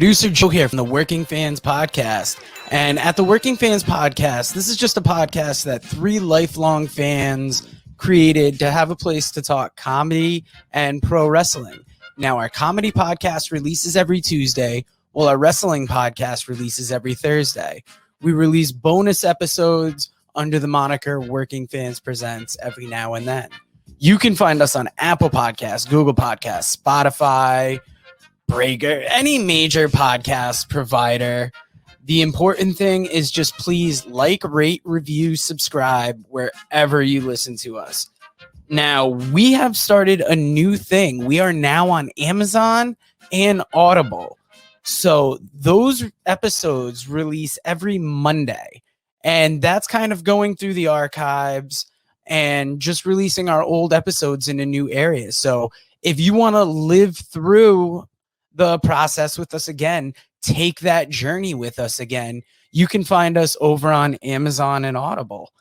Producer Joe here from the Working Fans Podcast. And at the Working Fans Podcast, this is just a podcast that three lifelong fans created to have a place to talk comedy and pro wrestling. Now, our comedy podcast releases every Tuesday, while our wrestling podcast releases every Thursday. We release bonus episodes under the moniker Working Fans Presents every now and then. You can find us on Apple Podcasts, Google Podcasts, Spotify, Breaker, any major podcast provider. The important thing is just please like, rate, review, subscribe wherever you listen to us. Now, we have started a new thing. We are now on Amazon and Audible. So those episodes release every Monday. And that's kind of going through the archives and just releasing our old episodes into new areas. So if you want to live through the process with us again, take that journey with us again, you can find us over on Amazon and Audible.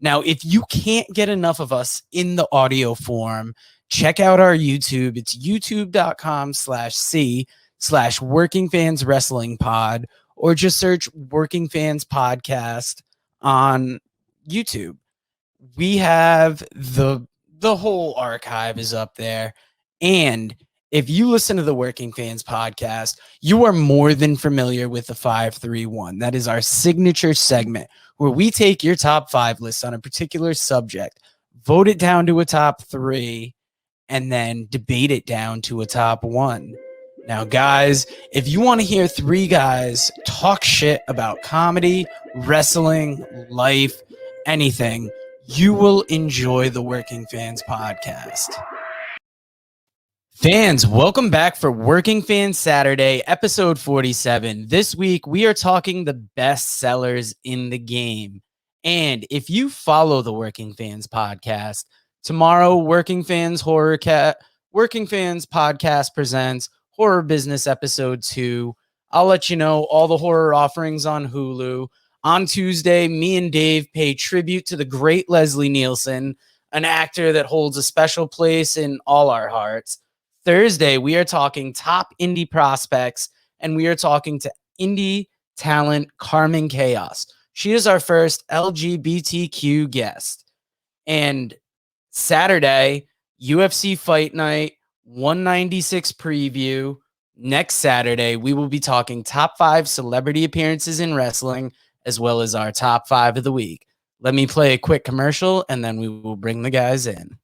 Now, if you can't get enough of us in the audio form, check out our YouTube. It's youtube.com/C/Working Fans Wrestling Pod, or just search Working Fans Podcast on YouTube. We have the whole archive is up there. And if you listen to the Working Fans Podcast, you are more than familiar with the 531. That is our signature segment where we take your top 5 list on a particular subject, vote it down to a top 3, and then debate it down to a top 1. Now, guys, if you want to hear 3 guys talk shit about comedy, wrestling, life, anything, you will enjoy the Working Fans Podcast. Fans, welcome back for Working Fans Saturday, episode 47. This week, we are talking the best sellers in the game. And if you follow the Working Fans Podcast, tomorrow, Working Fans Podcast presents Horror Business Episode 2. I'll let you know all the horror offerings on Hulu. On Tuesday, me and Dave pay tribute to the great Leslie Nielsen, an actor that holds a special place in all our hearts. Thursday, we are talking top indie prospects, and we are talking to indie talent Carmen Chaos. She is our first LGBTQ guest. And Saturday, UFC Fight Night, 196 preview. Next Saturday, we will be talking top 5 celebrity appearances in wrestling, as well as our top 5 of the week. Let me play a quick commercial, and then we will bring the guys in.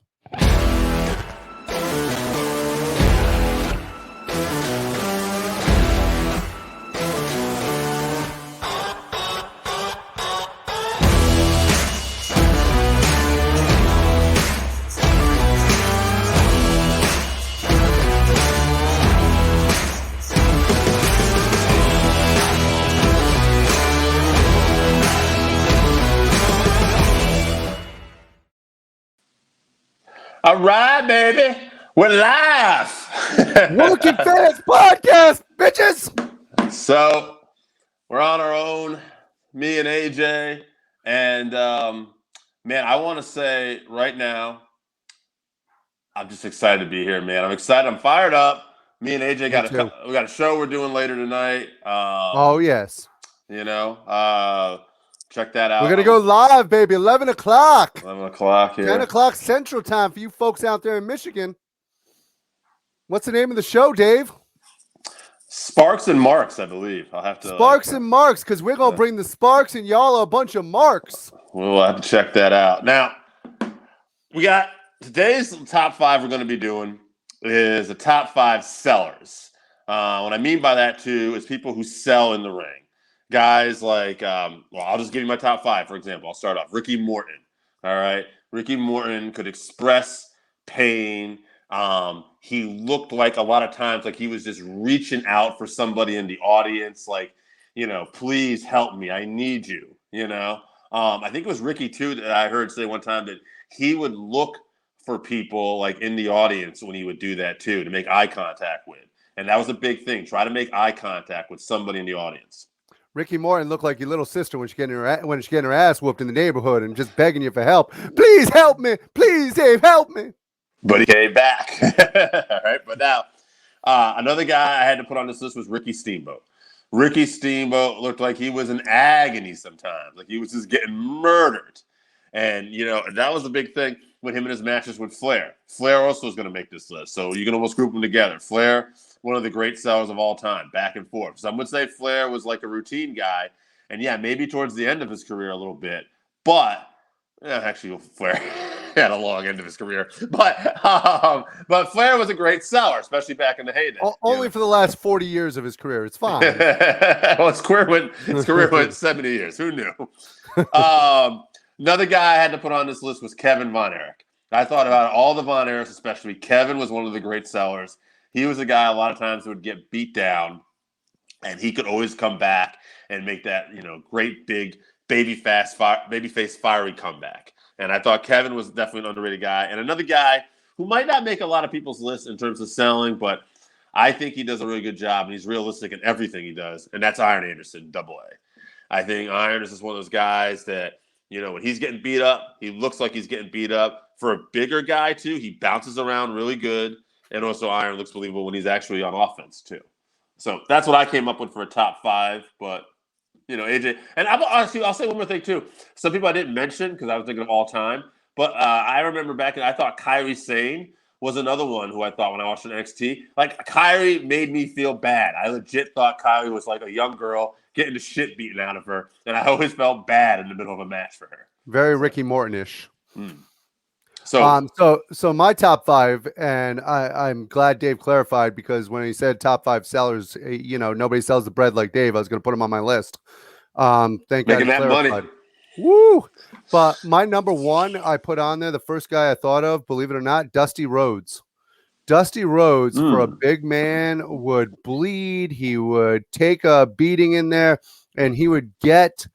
All right, baby. We're live. Working Fans Podcast, bitches. So we're on our own, me and AJ. And, man, I want to say right now, I'm just excited to be here, man. I'm excited. I'm fired up. Me and AJ we got a show we're doing later tonight. Oh, yes. Check that out. We're going to go live, baby, 11 o'clock. 11 o'clock here. 10 o'clock Central Time for you folks out there in Michigan. What's the name of the show, Dave? Sparks and Marks, I believe. I'll have to. Sparks and Marks, because we're going to bring the sparks and y'all are a bunch of marks. We'll have to check that out. Now, we got today's top 5 we're going to be doing is the top 5 sellers. What I mean by that, too, is people who sell in the ring. Guys like, I'll just give you my top 5, for example. I'll start off. Ricky Morton, all right? Ricky Morton could express pain. He looked like a lot of times like he was just reaching out for somebody in the audience, like, please help me. I need you, I think it was Ricky, too, that I heard say one time that he would look for people, like, in the audience when he would do that, too, to make eye contact with. And that was a big thing. Try to make eye contact with somebody in the audience. Ricky Morton looked like your little sister when she's getting her ass whooped in the neighborhood and just begging you for help. Please help me. Please, Dave, help me. But he came back. All right. But now, Another guy I had to put on this list was Ricky Steamboat. Ricky Steamboat looked like he was in agony sometimes. Like he was just getting murdered. And, that was the big thing with him in his matches with Flair. Flair also is going to make this list. So you can almost group them together. Flair, one of the great sellers of all time, back and forth. Some would say Flair was like a routine guy. And, maybe towards the end of his career a little bit. But, actually, Flair had a long end of his career. But Flair was a great seller, especially back in the heyday. Only for the last 40 years of his career. It's fine. Well, his career went 70 years. Who knew? Another guy I had to put on this list was Kevin Von Erich. I thought about all the Von Erichs, especially. Kevin was one of the great sellers. He was a guy a lot of times who would get beat down, and he could always come back and make that, great big babyface fiery comeback. And I thought Kevin was definitely an underrated guy. And another guy who might not make a lot of people's lists in terms of selling, but I think he does a really good job, and he's realistic in everything he does, and that's Iron Anderson, Double A. I think Iron is one of those guys that, when he's getting beat up, he looks like he's getting beat up. For a bigger guy, too, he bounces around really good. And also Iron looks believable when he's actually on offense, too. So that's what I came up with for a top 5. But, AJ. And I'll say one more thing, too. Some people I didn't mention because I was thinking of all time. But I remember back, I thought Kairi Sane was another one who I thought when I watched NXT. Like, Kairi made me feel bad. I legit thought Kairi was like a young girl getting the shit beaten out of her. And I always felt bad in the middle of a match for her. Very Ricky Morton-ish. So my top 5, and I'm glad Dave clarified, because when he said top 5 sellers, nobody sells the bread like Dave. I was going to put him on my list. Thank God making that money. Woo! But my number 1 I put on there, the first guy I thought of, believe it or not, Dusty Rhodes. Dusty Rhodes, for a big man, would bleed. He would take a beating in there, and he would get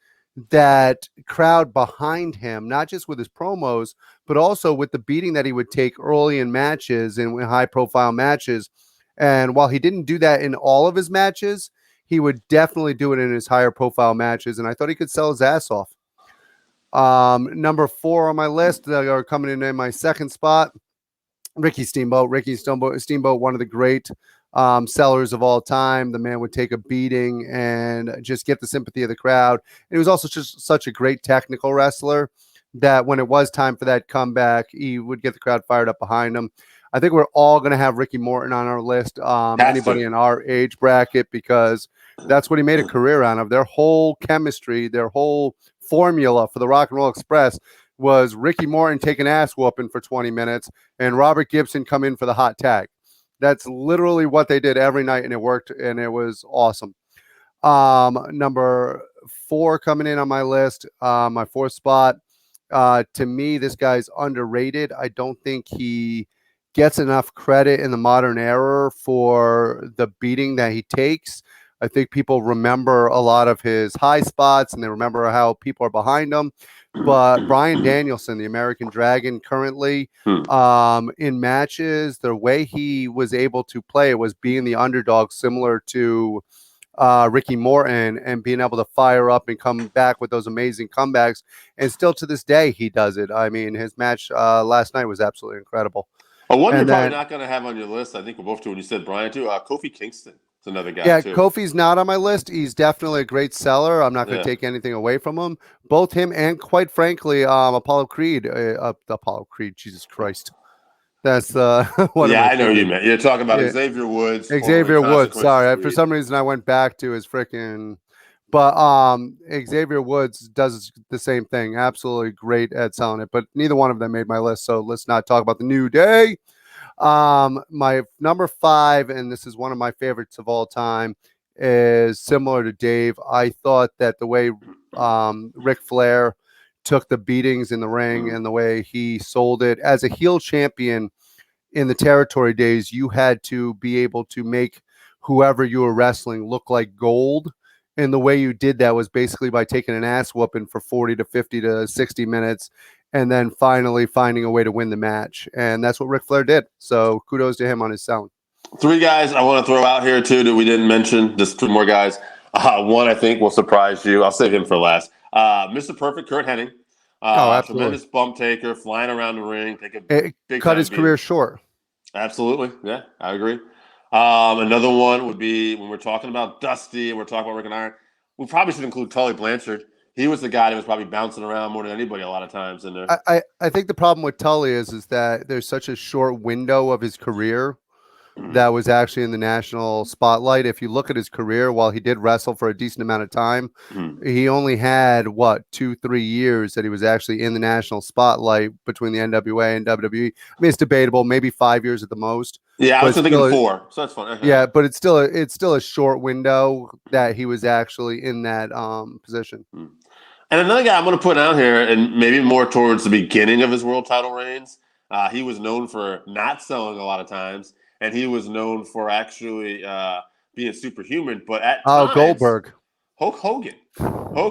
that crowd behind him, not just with his promos, but also with the beating that he would take early in matches and high-profile matches. And while he didn't do that in all of his matches, he would definitely do it in his higher-profile matches, and I thought he could sell his ass off. Number 4 on my list, are coming in my second spot, Ricky Steamboat. Ricky Steamboat, one of the great sellers of all time. The man would take a beating and just get the sympathy of the crowd. And he was also just such a great technical wrestler that when it was time for that comeback, he would get the crowd fired up behind him. I think we're all going to have Ricky Morton on our list, anybody in our age bracket, because that's what he made a career out of. Their whole chemistry, their whole formula for the Rock and Roll Express was Ricky Morton taking ass whooping for 20 minutes and Robert Gibson come in for the hot tag. That's literally what they did every night, and it worked, and it was awesome. Number 4 coming in on my list, my 4th spot. To me, this guy's underrated. I don't think he gets enough credit in the modern era for the beating that he takes. I think people remember a lot of his high spots, and they remember how people are behind him. But Bryan Danielson, the American Dragon, currently in matches, the way he was able to play was being the underdog, similar to Ricky Morton, and being able to fire up and come back with those amazing comebacks. And still to this day, he does it. I mean, his match last night was absolutely incredible. One you're probably not going to have on your list, I think we're both two when you said Bryan too, Kofi Kingston. It's another guy, too. Kofi's not on my list. He's definitely a great seller. I'm not going to take anything away from him. Both him and, quite frankly, Apollo Creed. Jesus Christ. That's one. Yeah, I know you meant. You're talking about Xavier Woods. Xavier Woods. Sorry, for some reason I went back to his freaking. But Xavier Woods does the same thing. Absolutely great at selling it. But neither one of them made my list. So let's not talk about the New Day. My number 5, and this is one of my favorites of all time, is similar to Dave. I thought that the way Ric Flair took the beatings in the ring and the way he sold it as a heel champion in the territory days, you had to be able to make whoever you were wrestling look like gold. And the way you did that was basically by taking an ass whooping for 40 to 50 to 60 minutes and then finally finding a way to win the match. And that's what Ric Flair did. So kudos to him on his selling. 3 guys I want to throw out here, too, that we didn't mention. Just 2 more guys. One I think will surprise you. I'll save him for last. Mr. Perfect, Kurt Hennig. Tremendous bump taker, flying around the ring. Take a big cut his career short. Absolutely. Yeah, I agree. Another one would be when we're talking about Dusty and we're talking about Rick and Iron, we probably should include Tully Blanchard. He was the guy that was probably bouncing around more than anybody a lot of times in there. I think the problem with Tully is that there's such a short window of his career that was actually in the national spotlight. If you look at his career, while he did wrestle for a decent amount of time, he only had 2-3 years that he was actually in the national spotlight between the NWA and WWE. I mean, it's debatable, maybe 5 years at the most. Yeah, I was thinking 4, so that's fun. Yeah, but it's still a short window that he was actually in that position. And another guy I'm going to put out here, and maybe more towards the beginning of his world title reigns, he was known for not selling a lot of times, and he was known for actually being superhuman. But at times, Goldberg, Hulk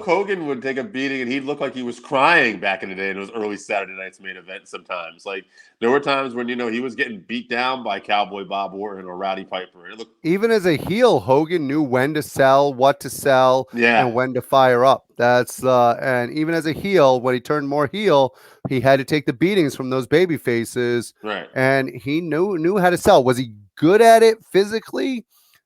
Hogan would take a beating, and he'd look like he was crying back in the day in those early Saturday night's main event. Sometimes, like there were times when he was getting beat down by Cowboy Bob Orton or Rowdy Piper. Even as a heel, Hogan knew when to sell, what to sell, and when to fire up. That's and even as a heel, when he turned more heel, he had to take the beatings from those baby faces, right? And he knew how to sell. Was he good at it physically?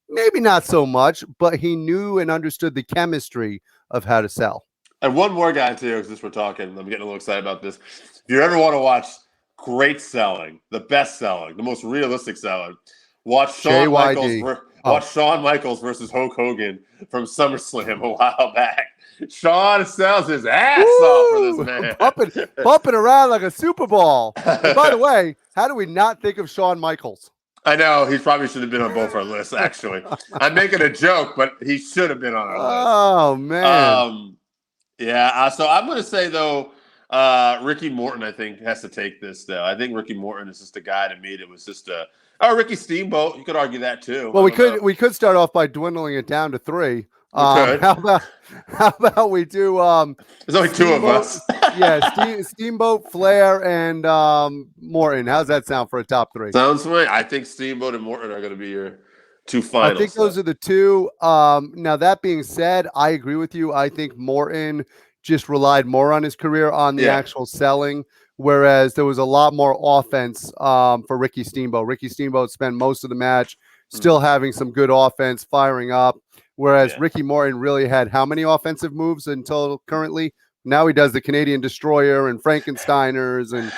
Maybe not so much, but he knew and understood the chemistry of how to sell. And one more guy too, because we're talking, I'm getting a little excited about this. If you ever want to watch great selling, the best selling, the most realistic selling, watch Shawn Michaels versus Hulk Hogan from SummerSlam a while back. Shawn sells his ass off for this man. Bumping around like a Super Bowl. And by the way, how do we not think of Shawn Michaels? I know, he probably should have been on both our lists, actually. I'm making a joke, but he should have been on our list. Oh, man. So I'm going to say, though, Ricky Morton, I think, has to take this, though. I think Ricky Morton is just a guy to me that was just Ricky Steamboat. You could argue that, too. Well, we could start off by dwindling it down to 3. How about we do there's only 2 of us. Steamboat, Flair, and Morton. How's that sound for a top 3? Sounds fine. I think Steamboat and Morton are going to be your 2 finals. I think those are the 2. Now that being said, I agree with you. I think Morton just relied more on his career on the actual selling, whereas there was a lot more offense for Ricky Steamboat. Ricky Steamboat spent most of the match still having some good offense, firing up. Whereas Ricky Morton really had how many offensive moves until currently? Now he does the Canadian Destroyer and Frankensteiners, and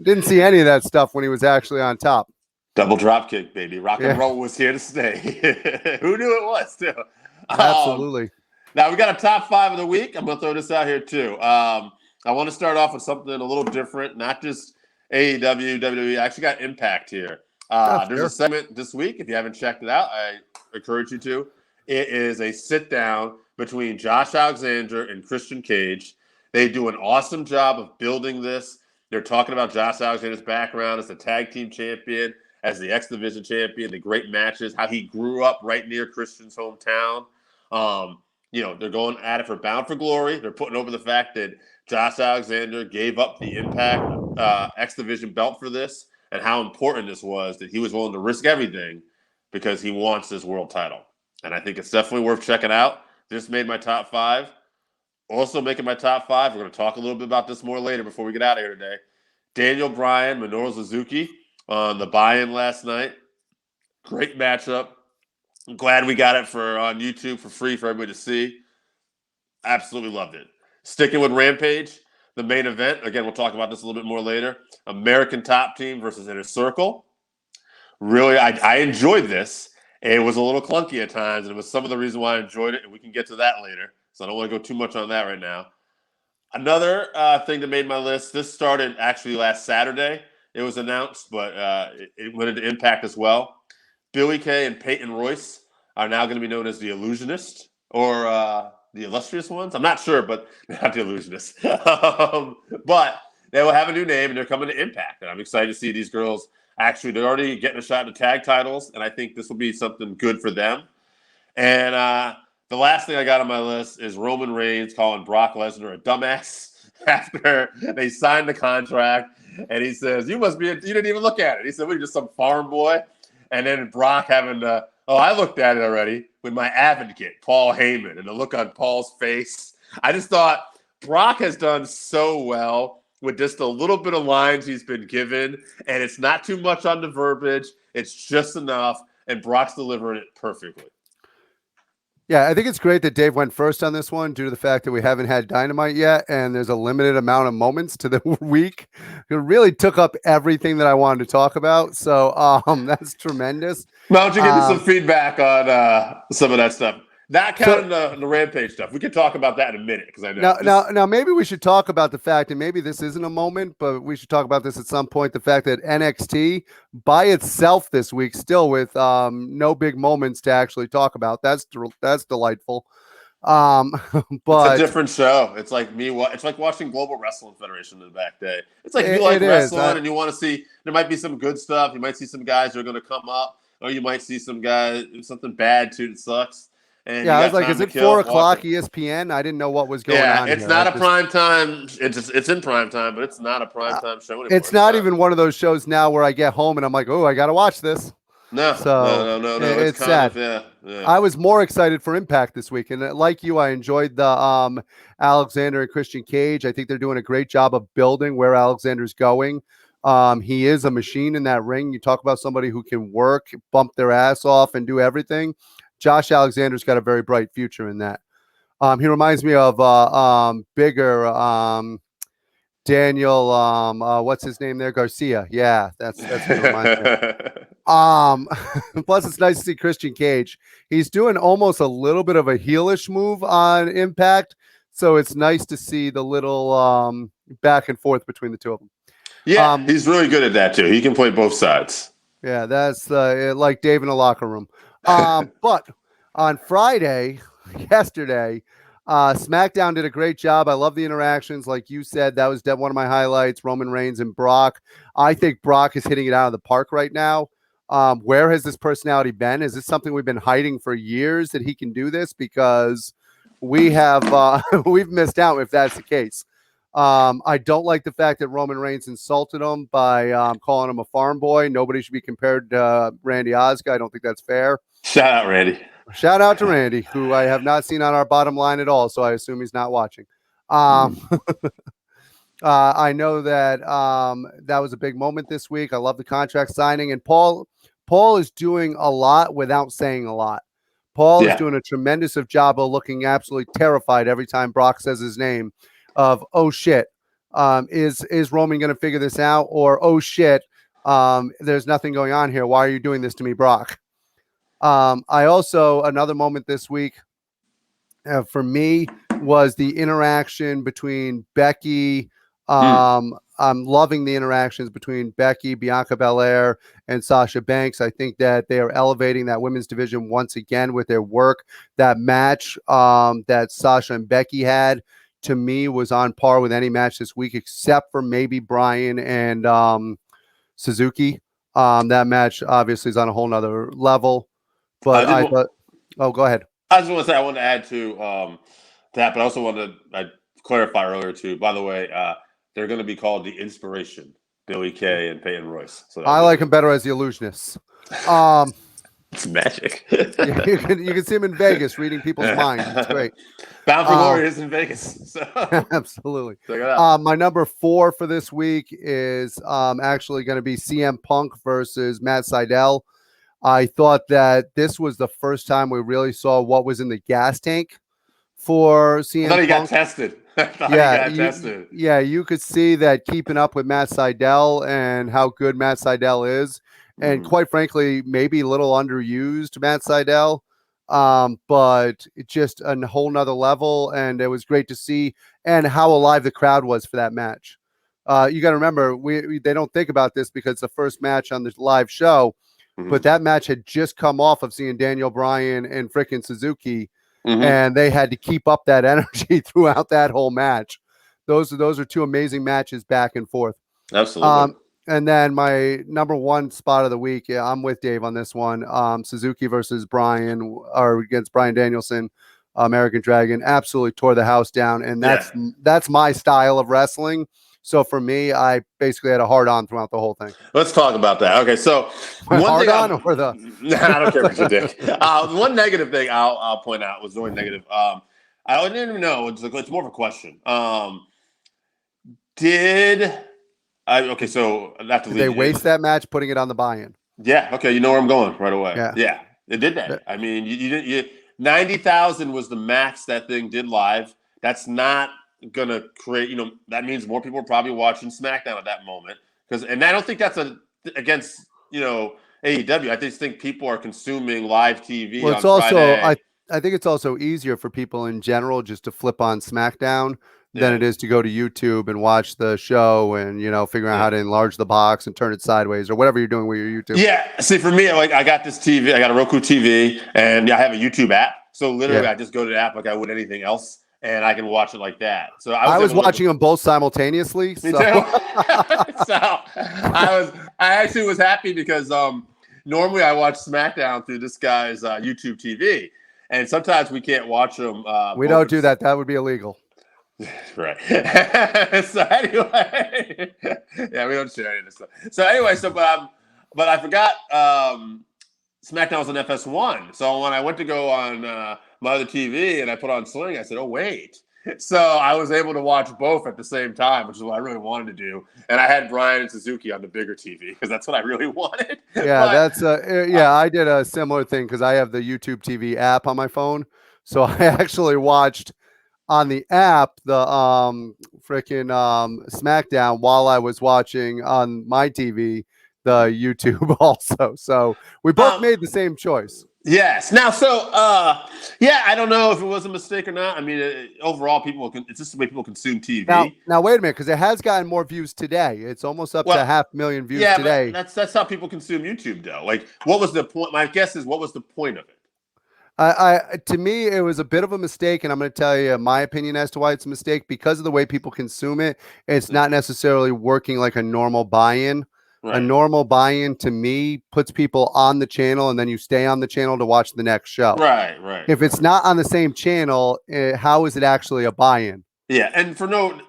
didn't see any of that stuff when he was actually on top. Double drop kick, baby. Rock and roll was here to stay. Who knew it was, too? Absolutely. Now, we got a top 5 of the week. I'm going to throw this out here, too. I want to start off with something a little different, not just AEW, WWE. I actually got Impact here. There's a segment this week. If you haven't checked it out, I encourage you to. It is a sit-down between Josh Alexander and Christian Cage. They do an awesome job of building this. They're talking about Josh Alexander's background as the tag team champion, as the X Division champion, the great matches, how he grew up right near Christian's hometown. They're going at it for Bound for Glory. They're putting over the fact that Josh Alexander gave up the Impact X Division belt for this and how important this was, that he was willing to risk everything because he wants this world title. And I think it's definitely worth checking out. Just made my top 5. Also making my top 5. We're going to talk a little bit about this more later before we get out of here today. Daniel Bryan, Minoru Suzuki on the buy-in last night. Great matchup. I'm glad we got it on YouTube for free for everybody to see. Absolutely loved it. Sticking with Rampage, the main event. Again, we'll talk about this a little bit more later. American Top Team versus Inner Circle. Really, I enjoyed this. It was a little clunky at times, and it was some of the reason why I enjoyed it, and we can get to that later. So I don't want to go too much on that right now. Another thing that made my list, this started actually last Saturday. It was announced, but it went into Impact as well. Billy Kay and Peyton Royce are now going to be known as the Illusionist or the Illustrious Ones. I'm not sure, but not the Illusionists. But they will have a new name, and they're coming to Impact. And I'm excited to see these girls. Actually, they're already getting a shot at the tag titles, and I think this will be something good for them. And the last thing I got on my list is Roman Reigns calling Brock Lesnar a dumbass after they signed the contract. And he says, you didn't even look at it. He said, you're just some farm boy. And then Brock having I looked at it already with my advocate, Paul Heyman, and the look on Paul's face. I just thought Brock has done so well with just a little bit of lines he's been given, and it's not too much on the verbiage. It's just enough. and Brock's delivering it perfectly. Yeah, I think it's great that Dave went first on this one due to the fact that we haven't had Dynamite yet, and there's a limited amount of moments to the week. It really took up everything that I wanted to talk about, so that's tremendous. Why don't you give me some feedback on some of that stuff? Not counting the Rampage stuff. We can talk about that in a minute because I know. Now, maybe we should talk about the fact, and maybe this isn't a moment, but we should talk about this at some point. The fact that NXT by itself this week, still with no big moments to actually talk about. That's delightful. But it's a different show. It's like it's like watching Global Wrestling Federation in the back day. It's like you like wrestling and you want to see. There might be some good stuff. You might see some guys who are going to come up, or you might see some guys something bad too that sucks. And I was like, is it 4 o'clock ESPN? I didn't know what was going on. Yeah, it's not a prime time. It's in prime time, but it's not a prime time show anymore. It's not even one of those shows now where I get home and I'm like, oh, I got to watch this. No. It's sad. Yeah. I was more excited for Impact this week, and like you, I enjoyed the Alexander and Christian Cage. I think they're doing a great job of building where Alexander's going. He is a machine in that ring. You talk about somebody who can work, bump their ass off, and do everything. Josh Alexander's got a very bright future in that. He reminds me of bigger Daniel. What's his name there? Garcia. Yeah, that's what it reminds me of. Plus, it's nice to see Christian Cage. He's doing almost a little bit of a heelish move on Impact, so it's nice to see the little back and forth between the two of them. Yeah, he's really good at that too. He can play both sides. Yeah, that's like Dave in the locker room. But on Friday, yesterday, SmackDown did a great job. I love the interactions. Like you said, that was one of my highlights, Roman Reigns and Brock. I think Brock is hitting it out of the park right now. Where has this personality been? Is this something we've been hiding for years that he can do this? Because we have we've missed out if that's the case. I don't like the fact that Roman Reigns insulted him by calling him a farm boy. Nobody should be compared to Randy Osgood. I don't think that's fair. Shout out, Randy. Shout out to Randy, who I have not seen on our bottom line at all, so I assume he's not watching. I know that that was a big moment this week. I love the contract signing, and Paul is doing a lot without saying a lot. Paul is doing a tremendous job of looking absolutely terrified every time Brock says his name. Of oh shit, is Roman going to figure this out? Or oh shit, there's nothing going on here. Why are you doing this to me, Brock? I also, another moment this week for me was the interaction between Becky. I'm loving the interactions between Becky, Bianca Belair, and Sasha Banks. I think that they are elevating that women's division once again with their work. That match that Sasha and Becky had, to me, was on par with any match this week, except for maybe Bryan and Suzuki. That match obviously is on a whole nother level. But I thought, go ahead. I just want to say I want to add to that, but I also want to clarify earlier too. By the way, they're going to be called the Inspiration, Billy Kay and Peyton Royce. So I like him better as the Illusionists. It's magic. you can see him in Vegas reading people's minds. It's great. Bound for Glory is in Vegas. So. Absolutely. Check it out. My number 4 for this week is actually going to be CM Punk versus Matt Sydal. I thought that this was the first time we really saw what was in the gas tank for CM Punk. I thought he got tested. You could see that keeping up with Matt Sydal and how good Matt Sydal is. And quite frankly, maybe a little underused Matt Sydal, but just a whole nother level. And it was great to see and how alive the crowd was for that match. You got to remember, they don't think about this because it's the first match on the live show, but that match had just come off of seeing Daniel Bryan and frickin' Suzuki, and they had to keep up that energy throughout that whole match. Those are two amazing matches back and forth. Absolutely. And then my number 1 spot of the week, I'm with Dave on this one. Suzuki versus Bryan, or against Bryan Danielson, American Dragon, absolutely tore the house down, and that's my style of wrestling. So for me, I basically had a hard on throughout the whole thing. Let's talk about that. Okay, so I don't care what you did. One negative thing I'll point out was really negative. I didn't even know. It's more of a question. Did they waste that match putting it on the buy-in? Yeah. Okay. You know where I'm going right away. Yeah. Yeah. It did that. I mean, you didn't. 90,000 was the max that thing did live. That's not gonna create. That means more people are probably watching SmackDown at that moment. And I don't think that's against AEW. I just think people are consuming live TV Well, on it's also Friday. I think it's also easier for people in general just to flip on SmackDown than Yeah. it is to go to YouTube and watch the show and figure out how to enlarge the box and turn it sideways or whatever you're doing with your YouTube. Yeah. See, for me, I got this TV. I got a Roku TV, and I have a YouTube app. So literally, I just go to the app like I would anything else, and I can watch it like that. So I was watching them both simultaneously. Me too. So I actually was happy because normally I watch SmackDown through this guy's YouTube TV, and sometimes we can't watch them. We don't do that. That would be illegal. Right. So anyway, yeah, we don't share any of this stuff. So anyway, but I forgot SmackDown was on FS1. So when I went to go on my other TV and I put on Sling, I said, "Oh wait." So I was able to watch both at the same time, which is what I really wanted to do. And I had Brian and Suzuki on the bigger TV because that's what I really wanted. Yeah, I did a similar thing because I have the YouTube TV app on my phone. So I actually watched on the app the freaking SmackDown while I was watching on my TV the YouTube also. So we both made the same choice. Yes. Now, so I don't know if it was a mistake or not. I mean, overall, it's just the way people consume TV. Now wait a minute, because it has gotten more views today. It's almost up to 500,000 views today. But that's how people consume YouTube, though. Like, what was the point? My guess is, what was the point of it? To me, it was a bit of a mistake, and I'm going to tell you my opinion as to why it's a mistake. Because of the way people consume it, it's not necessarily working like a normal buy-in. Right. A normal buy-in to me puts people on the channel, and then you stay on the channel to watch the next show. Right. If it's not on the same channel, how is it actually a buy-in? Yeah, and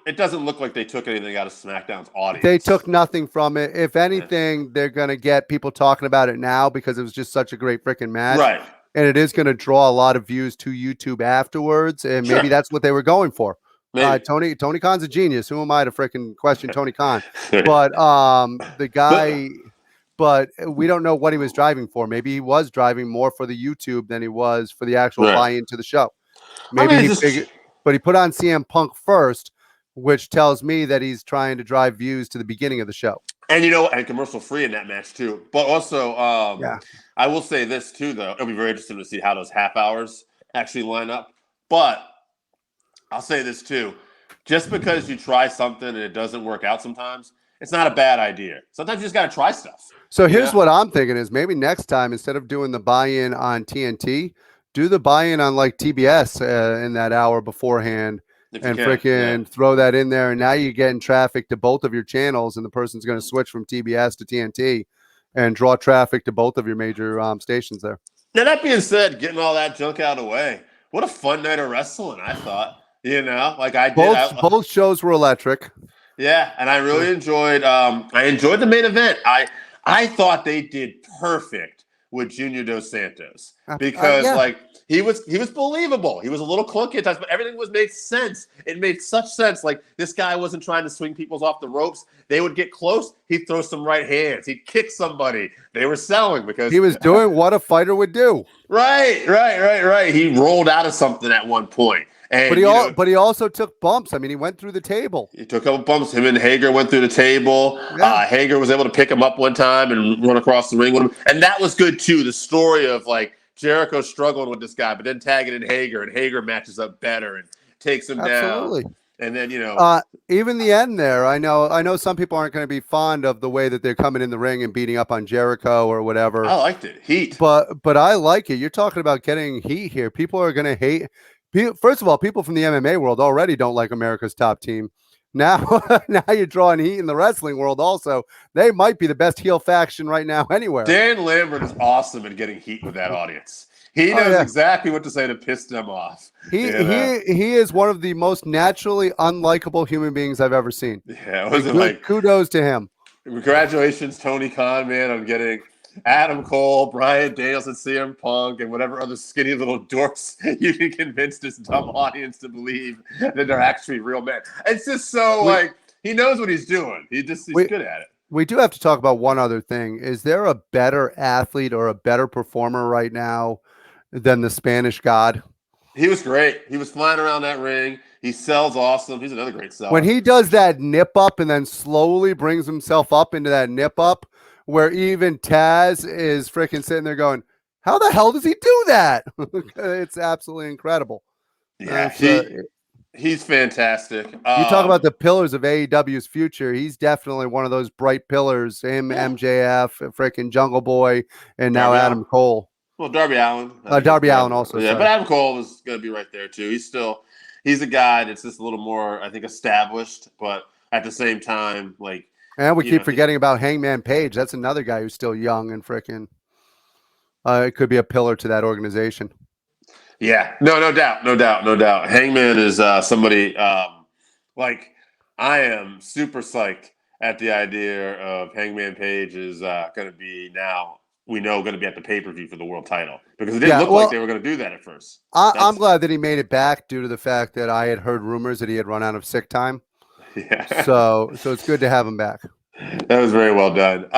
it doesn't look like they took anything out of SmackDown's audience. They took nothing from it. If anything, they're going to get people talking about it now because it was just such a great freaking match. Right. And it is going to draw a lot of views to YouTube afterwards, and maybe that's what they were going for. Tony Khan's a genius. Who am I to freaking question Tony Khan? But the guy, but we don't know what he was driving for. Maybe he was driving more for the YouTube than he was for the actual buy-in to the show. Maybe he figured, but he put on CM Punk first, which tells me that he's trying to drive views to the beginning of the show. And and commercial free in that match too. But also, I will say this too, though. It'll be very interesting to see how those half hours actually line up. But I'll say this too. Just because you try something and it doesn't work out sometimes, it's not a bad idea. Sometimes you just got to try stuff. So here's what I'm thinking is maybe next time, instead of doing the buy-in on TNT, do the buy-in on like TBS in that hour beforehand. And freaking throw that in there, and now you're getting traffic to both of your channels, and the person's going to switch from TBS to TNT and draw traffic to both of your major stations there. Now, that being said, getting all that junk out of the way, what a fun night of wrestling, I thought. Like I did. Both shows were electric. Yeah, and I really enjoyed the main event. I thought they did perfect with Junior Dos Santos because he was believable. He was a little clunky at times, but everything made sense. It made such sense. Like, this guy wasn't trying to swing people off the ropes. They would get close. He'd throw some right hands. He'd kick somebody. They were selling because he was doing what a fighter would do. Right. He rolled out of something at one point. And, but he also took bumps. I mean, he went through the table. He took a couple bumps. Him and Hager went through the table. Yeah. Hager was able to pick him up one time and run across the ring with him. And that was good, too. The story of, like, Jericho struggling with this guy, but then tagging in Hager, and Hager matches up better and takes him down. And then, even the end there, I know some people aren't going to be fond of the way that they're coming in the ring and beating up on Jericho or whatever. I liked it. Heat. But I like it. You're talking about getting heat here. People are going to hate. First of all, people from the MMA world already don't like America's top team. Now you're drawing heat in the wrestling world also. They might be the best heel faction right now anywhere. Dan Lambert is awesome at getting heat with that audience. He knows exactly what to say to piss them off. He is one of the most naturally unlikable human beings I've ever seen. Yeah, it wasn't kudos to him. Congratulations, Tony Khan, man, on getting Adam Cole, Bryan Danielson, CM Punk, and whatever other skinny little dorks you can convince this dumb audience to believe that they're actually real men. It's just so he knows what he's doing. He's good at it. We do have to talk about one other thing. Is there a better athlete or a better performer right now than the Spanish God? He was great. He was flying around that ring. He sells awesome. He's another great When seller. he does that nip up and then slowly brings himself up into that nip up, where even Taz is freaking sitting there going, how the hell does he do that? It's absolutely incredible. Yeah, That's, he's fantastic. you talk about the pillars of AEW's future. He's definitely one of those bright pillars. Him, Yeah. MJF, freaking Jungle Boy, and now Darby Adam Allin. Cole. Well, Darby Allin. I think Darby is Allin also. Yeah, Sorry. but Adam Cole is going to be right there too. He's a guy that's just a little more, I think, established, but at the same time, like. And we keep forgetting about Hangman Page. That's another guy who's still young and freaking. It could be a pillar to that organization. Yeah, no doubt. Hangman is somebody like I am super psyched at the idea of Hangman Page is going to be now. We know going to be at the pay-per-view for the world title because it didn't look like they were going to do that at first. I'm glad that he made it back due to the fact that I had heard rumors that he had run out of sick time. Yeah. So it's good to have him back. That was very well done.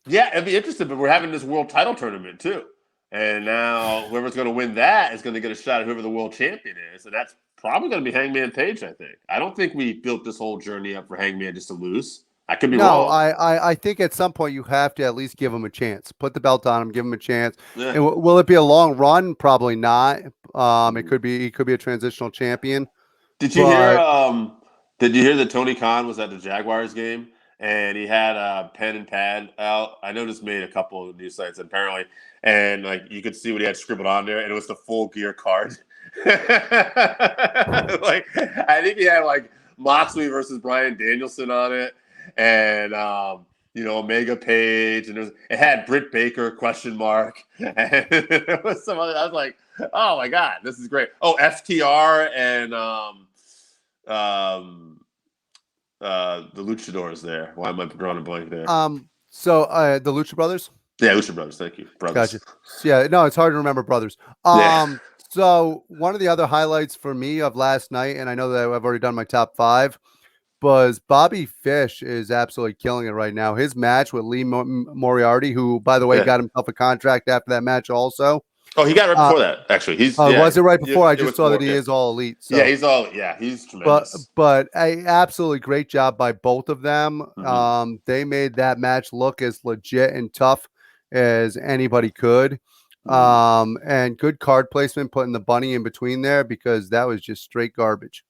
Yeah, it'd be interesting, but we're having this world title tournament too. And now whoever's going to win that is going to get a shot at whoever the world champion is. And that's probably going to be Hangman Page, I think. I don't think we built this whole journey up for Hangman just to lose. I could be wrong. I think at some point you have to at least give him a chance. Put the belt on him, give him a chance. Yeah. And will it be a long run? Probably not. He could be a transitional champion. Did you hear that Tony Khan was at the Jaguars game and he had a pen and pad out? I know this made a couple of news sites apparently, and like you could see what he had scribbled on there, and it was the Full Gear card. Like I think he had like Moxley versus Bryan Danielson on it, and Omega Page, and it had Britt Baker ? And it was some other. I was like, oh my god, this is great. Oh, FTR and the Luchadors there. Why am I drawing a blank there? So the Lucha Brothers. Yeah, Lucha Brothers. Thank you, brothers. Gotcha. Yeah, no, it's hard to remember brothers. So one of the other highlights for me of last night, and I know that I've already done my top 5, was Bobby Fish is absolutely killing it right now. His match with Lee Moriarty, who, by the way, got himself a contract after that match also. Oh, he got it right before that, actually. Was it right before? I just saw that he is all elite. So. Yeah, he's tremendous. But a absolutely great job by both of them. Mm-hmm. They made that match look as legit and tough as anybody could. And good card placement, putting the bunny in between there because that was just straight garbage.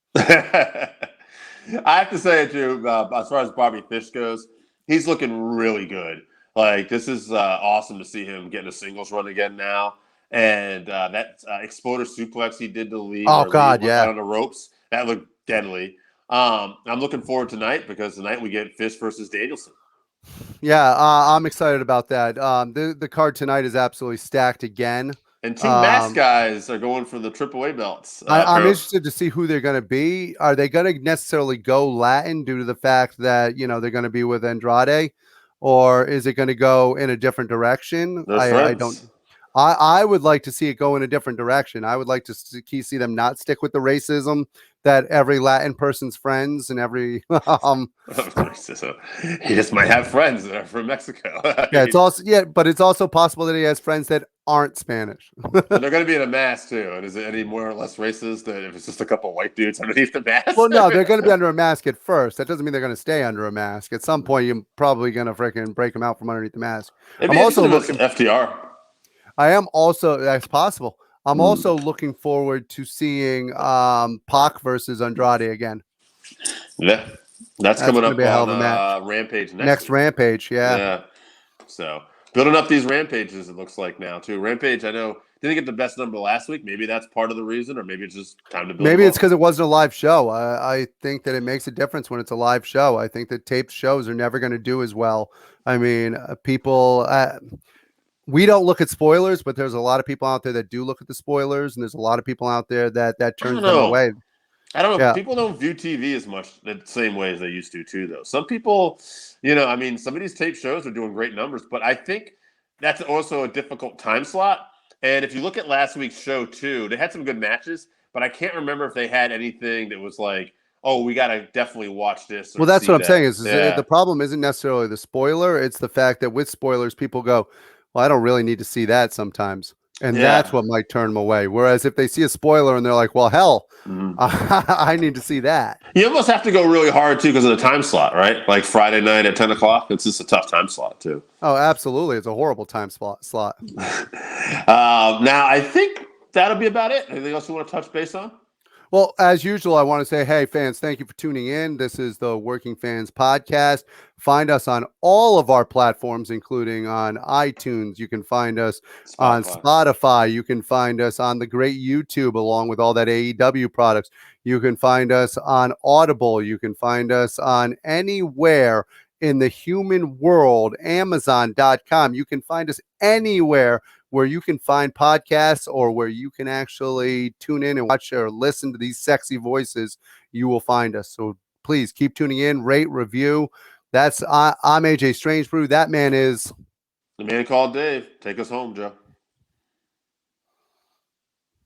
I have to say, too, as far as Bobby Fish goes, he's looking really good. Like, this is awesome to see him getting a singles run again now. And that exploder suplex he did to Lee. Oh, God, yeah. On the ropes. That looked deadly. I'm looking forward tonight because tonight we get Fish versus Danielson. Yeah, I'm excited about that. The card tonight is absolutely stacked again. And 2 mask guys are going for the AAA belts. I'm interested to see who they're going to be. Are they going to necessarily go Latin due to the fact that, they're going to be with Andrade? Or is it going to go in a different direction? I don't. I would like to see it go in a different direction. I would like to see them not stick with the racism that every Latin person's friends and every he just might have friends that are from Mexico. But it's also possible that he has friends that aren't Spanish. And they're going to be in a mask too. And is it any more or less racist than if it's just a couple of white dudes underneath the mask? Well, no, they're going to be under a mask at first. That doesn't mean they're going to stay under a mask. At some point, you're probably going to freaking break them out from underneath the mask. I'm also looking FTR. I am also, that's possible. I'm also looking forward to seeing Pac versus Andrade again. Yeah, that's coming up on Rampage next week. Rampage, yeah. So building up these Rampages, it looks like now too. Rampage, I know, didn't get the best number last week. Maybe that's part of the reason, or maybe it's just time to build. Maybe it's because it wasn't a live show. I think that it makes a difference when it's a live show. I think that taped shows are never going to do as well. I mean, people. We don't look at spoilers, but there's a lot of people out there that do look at the spoilers, and there's a lot of people out there that turns them away. I don't know. Yeah. People don't view TV as much the same way as they used to, too, though. Some people, some of these tape shows are doing great numbers, but I think that's also a difficult time slot. And if you look at last week's show, too, they had some good matches, but I can't remember if they had anything that was like oh, we got to definitely watch this. Or Well, that's see what I'm that. saying is Yeah. the problem isn't necessarily the spoiler. It's the fact that with spoilers, people go, well, I don't really need to see that sometimes. And that's what might turn them away. Whereas if they see a spoiler and they're like, well, hell, I need to see that. You almost have to go really hard, too, because of the time slot, right? Like Friday night at 10 o'clock. It's just a tough time slot, too. Oh, absolutely. It's a horrible time slot. Now, I think that'll be about it. Anything else you want to touch base on? Well, as usual, I want to say, hey, fans, thank you for tuning in. This is the Working Fans Podcast. Find us on all of our platforms, including on iTunes. You can find us on Spotify. You can find us on the great YouTube, along with all that AEW products. You can find us on Audible. You can find us on anywhere in the human world, Amazon.com. You can find us anywhere where you can find podcasts or where you can actually tune in and watch or listen to these sexy voices. You will find us. So please keep tuning in, rate, review. I'm AJ Strangebrew. That man is the man called Dave. Take us home, Joe.